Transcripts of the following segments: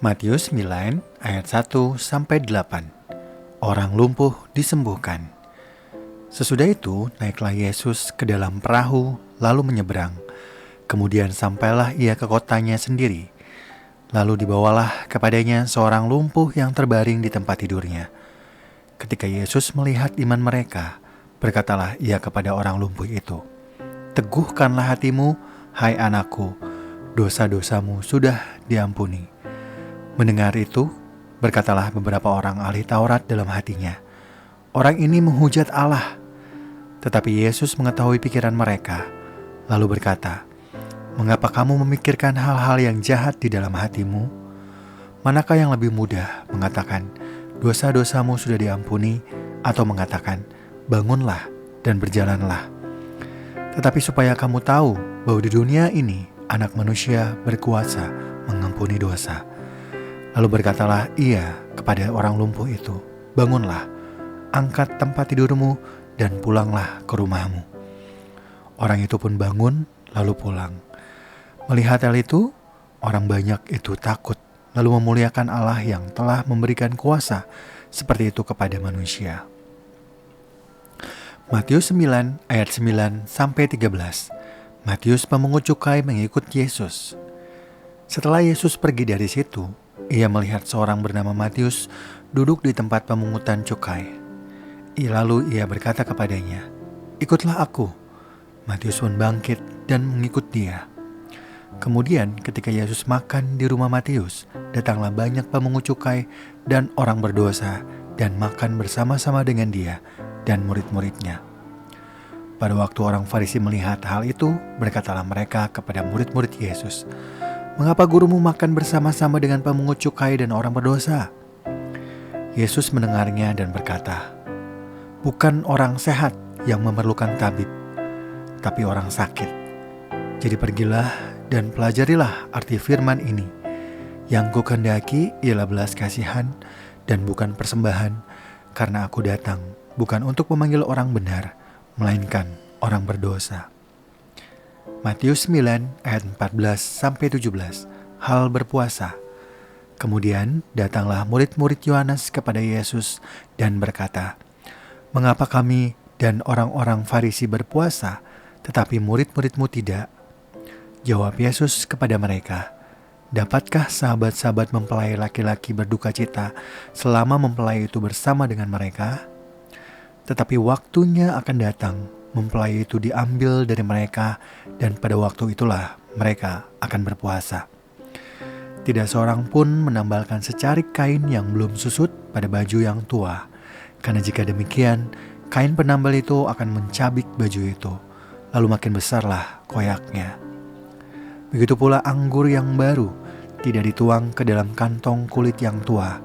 Matius 9 ayat 1-8. Orang lumpuh disembuhkan. Sesudah itu naiklah Yesus ke dalam perahu lalu menyeberang. Kemudian sampailah ia ke kotanya sendiri. Lalu dibawalah kepadanya seorang lumpuh yang terbaring di tempat tidurnya. Ketika Yesus melihat iman mereka, berkatalah ia kepada orang lumpuh itu, "Teguhkanlah hatimu, hai anakku, dosa-dosamu sudah diampuni." Mendengar itu, berkatalah beberapa orang ahli Taurat dalam hatinya, "Orang ini menghujat Allah." Tetapi Yesus mengetahui pikiran mereka, lalu berkata, "Mengapa kamu memikirkan hal-hal yang jahat di dalam hatimu? Manakah yang lebih mudah mengatakan, 'Dosa-dosamu sudah diampuni,' atau mengatakan, 'Bangunlah dan berjalanlah'? Tetapi supaya kamu tahu bahwa di dunia ini Anak Manusia berkuasa mengampuni dosa." Lalu berkatalah ia kepada orang lumpuh itu, "Bangunlah, angkat tempat tidurmu dan pulanglah ke rumahmu." Orang itu pun bangun lalu pulang. Melihat hal itu, orang banyak itu takut, lalu memuliakan Allah yang telah memberikan kuasa seperti itu kepada manusia. Matius 9 ayat 9-13. Matius pemungut cukai mengikut Yesus. Setelah Yesus pergi dari situ, ia melihat seorang bernama Matius duduk di tempat pemungutan cukai. Lalu ia berkata kepadanya, "Ikutlah aku." Matius pun bangkit dan mengikut dia. Kemudian ketika Yesus makan di rumah Matius, datanglah banyak pemungut cukai dan orang berdosa dan makan bersama-sama dengan dia dan murid-muridnya. Pada waktu orang Farisi melihat hal itu, berkatalah mereka kepada murid-murid Yesus, "Mengapa gurumu makan bersama-sama dengan pemungut cukai dan orang berdosa?" Yesus mendengarnya dan berkata, "Bukan orang sehat yang memerlukan tabib, tapi orang sakit. Jadi pergilah dan pelajarilah arti firman ini. Yang kukehendaki ialah belas kasihan dan bukan persembahan, karena aku datang bukan untuk memanggil orang benar, melainkan orang berdosa." Matius 9 ayat 14-17. Hal berpuasa. Kemudian datanglah murid-murid Yohanes kepada Yesus dan berkata, "Mengapa kami dan orang-orang Farisi berpuasa, tetapi murid-muridmu tidak?" Jawab Yesus kepada mereka, "Dapatkah sahabat-sahabat mempelai laki-laki berduka cita selama mempelai itu bersama dengan mereka? Tetapi waktunya akan datang, mempelai itu diambil dari mereka, dan pada waktu itulah mereka akan berpuasa. Tidak seorang pun menambalkan secarik kain yang belum susut pada baju yang tua, karena jika demikian, kain penambal itu akan mencabik baju itu, lalu makin besarlah koyaknya. Begitu pula anggur yang baru tidak dituang ke dalam kantong kulit yang tua,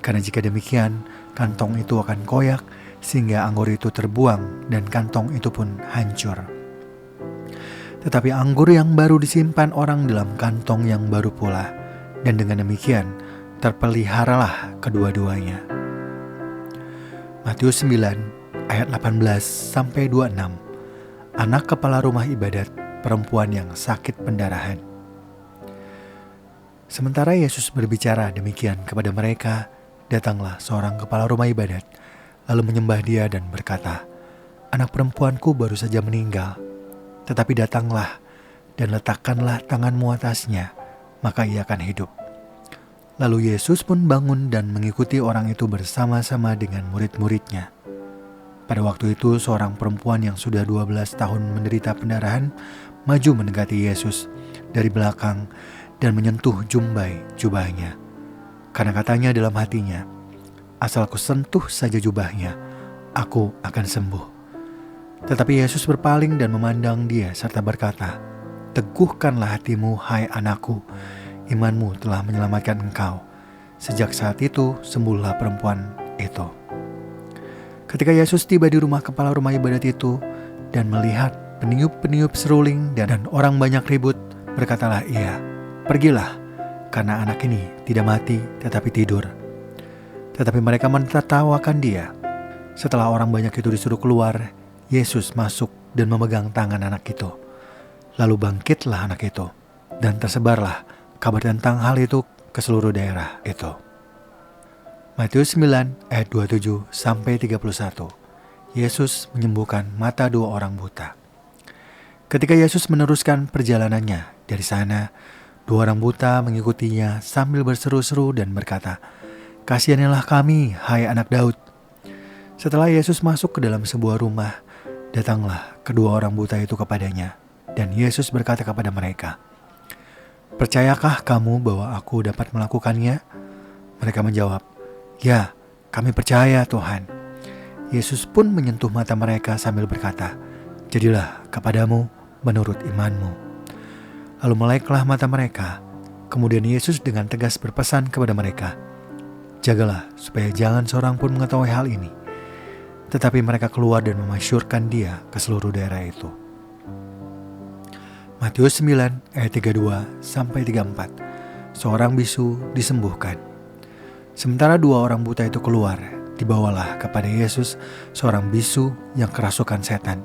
karena jika demikian, kantong itu akan koyak, sehingga anggur itu terbuang dan kantong itu pun hancur. Tetapi anggur yang baru disimpan orang dalam kantong yang baru pula, dan dengan demikian terpeliharalah kedua-duanya." Matius 9 ayat 18-26. Anak kepala rumah ibadat perempuan yang sakit pendarahan. Sementara Yesus berbicara demikian kepada mereka, datanglah seorang kepala rumah ibadat, lalu menyembah dia dan berkata, "Anak perempuanku baru saja meninggal, tetapi datanglah dan letakkanlah tanganmu atasnya, maka ia akan hidup." Lalu Yesus pun bangun dan mengikuti orang itu bersama-sama dengan murid-muridnya. Pada waktu itu seorang perempuan yang sudah 12 tahun menderita pendarahan maju mendekati Yesus dari belakang dan menyentuh jumbai jubahnya. Karena katanya dalam hatinya, "Asal ku sentuh saja jubahnya, aku akan sembuh." Tetapi Yesus berpaling dan memandang dia serta berkata, "Teguhkanlah hatimu, hai anakku, imanmu telah menyelamatkan engkau." Sejak saat itu sembuhlah perempuan itu. Ketika Yesus tiba di rumah kepala rumah ibadat itu dan melihat peniup-peniup seruling dan orang banyak ribut, berkatalah ia, "Pergilah, karena anak ini tidak mati tetapi tidur." Tetapi mereka menertawakan dia. Setelah orang banyak itu disuruh keluar, Yesus masuk dan memegang tangan anak itu. Lalu bangkitlah anak itu, dan tersebarlah kabar tentang hal itu ke seluruh daerah itu. Matius 9 ayat 27-31. Yesus menyembuhkan mata 2 orang buta. Ketika Yesus meneruskan perjalanannya dari sana, 2 orang buta mengikutinya sambil berseru-seru dan berkata, "Kasihanilah kami, hai anak Daud." Setelah Yesus masuk ke dalam sebuah rumah, datanglah kedua orang buta itu kepadanya, dan Yesus berkata kepada mereka, "Percayakah kamu bahwa aku dapat melakukannya?" Mereka menjawab, "Ya, kami percaya Tuhan." Yesus pun menyentuh mata mereka sambil berkata, "Jadilah kepadamu menurut imanmu." Lalu meleklah mata mereka. Kemudian Yesus dengan tegas berpesan kepada mereka, "Jagalah supaya jangan seorang pun mengetahui hal ini." Tetapi mereka keluar dan memasyurkan dia ke seluruh daerah itu. Matius 9 ayat 32-34. Seorang bisu disembuhkan. Sementara 2 orang buta itu keluar, dibawalah kepada Yesus seorang bisu yang kerasukan setan.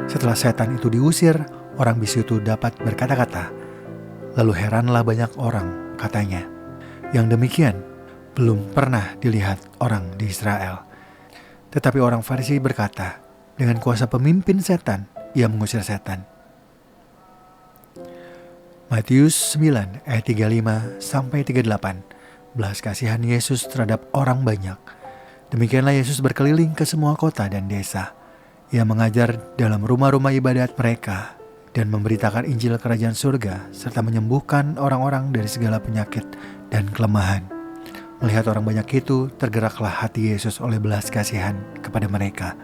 Setelah setan itu diusir, orang bisu itu dapat berkata-kata. Lalu heranlah banyak orang, katanya, "Yang demikian belum pernah dilihat orang di Israel." Tetapi orang Farisi berkata, "Dengan kuasa pemimpin setan, ia mengusir setan." Matius 9 ayat 35-38. Belas kasihan Yesus terhadap orang banyak. Demikianlah Yesus berkeliling ke semua kota dan desa. Ia mengajar dalam rumah-rumah ibadat mereka dan memberitakan Injil Kerajaan Surga serta menyembuhkan orang-orang dari segala penyakit dan kelemahan. Melihat orang banyak itu, tergeraklah hati Yesus oleh belas kasihan kepada mereka,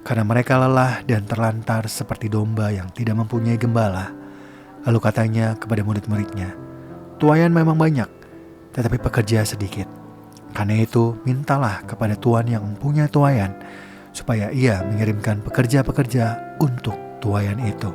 karena mereka lelah dan terlantar seperti domba yang tidak mempunyai gembala. Lalu katanya kepada murid-muridnya, "Tuaian memang banyak, tetapi pekerja sedikit. Karena itu mintalah kepada Tuan yang mempunyai tuaian, supaya ia mengirimkan pekerja-pekerja untuk tuaian itu."